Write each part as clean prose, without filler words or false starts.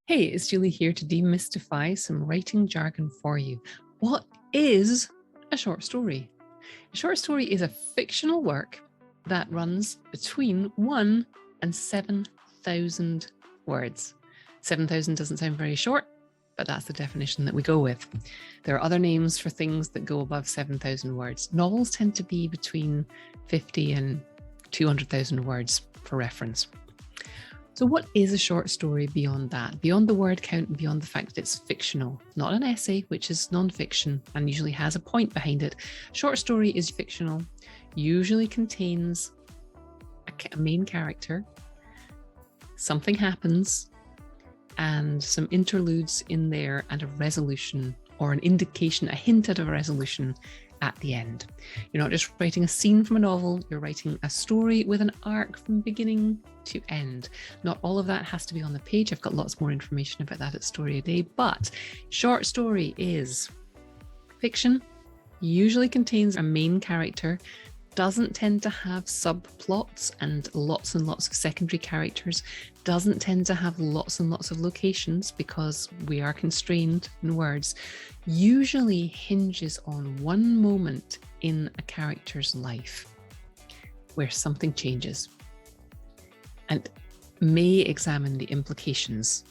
Hey, it's Julie here to demystify some writing jargon for you. What is a short story? A short story is a fictional work that runs between 1 and 7,000 words. 7,000 doesn't sound very short, but that's the definition that we go with. There are other names for things that go above 7,000 words. Novels tend to be between 50 and 200,000 words for reference. So what is a short story beyond that? Beyond the word count and beyond the fact that it's fictional, not an essay, which is non-fiction and usually has a point behind it. Short story is fictional, usually contains a main character, something happens, and some interludes in there and a resolution or an indication, a hint at a resolution at the end. You're not just writing a scene from a novel, you're writing a story with an arc from beginning to end. Not all of that has to be on the page. I've got lots more information about that at Story a Day, but short story is fiction, usually contains a main character, doesn't tend to have subplots and lots of secondary characters, doesn't tend to have lots and lots of locations because we are constrained in words, usually hinges on one moment in a character's life where something changes and may examine the implications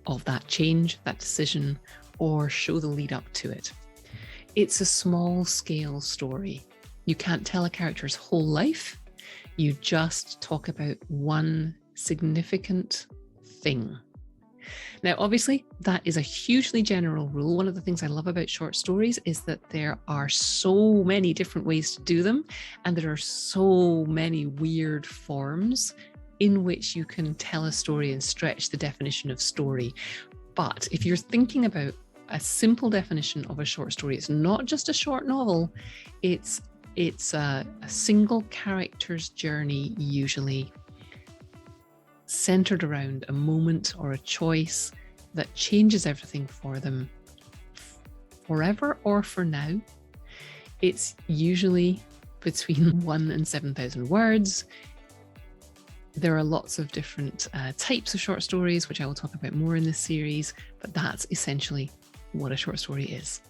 of that change, that decision, or show the lead up to it. It's a small scale story. You can't tell a character's whole life. You just talk about one significant thing. Now, obviously, that is a hugely general rule. One of the things I love about short stories is that there are so many different ways to do them, and there are so many weird forms in which you can tell a story and stretch the definition of story. But if you're thinking about a simple definition of a short story, it's not just a short novel, it's a single character's journey, usually centered around a moment or a choice that changes everything for them forever or for now. It's usually between 1 and 7,000 words. There are lots of different types of short stories, which I will talk about more in this series, but that's essentially what a short story is.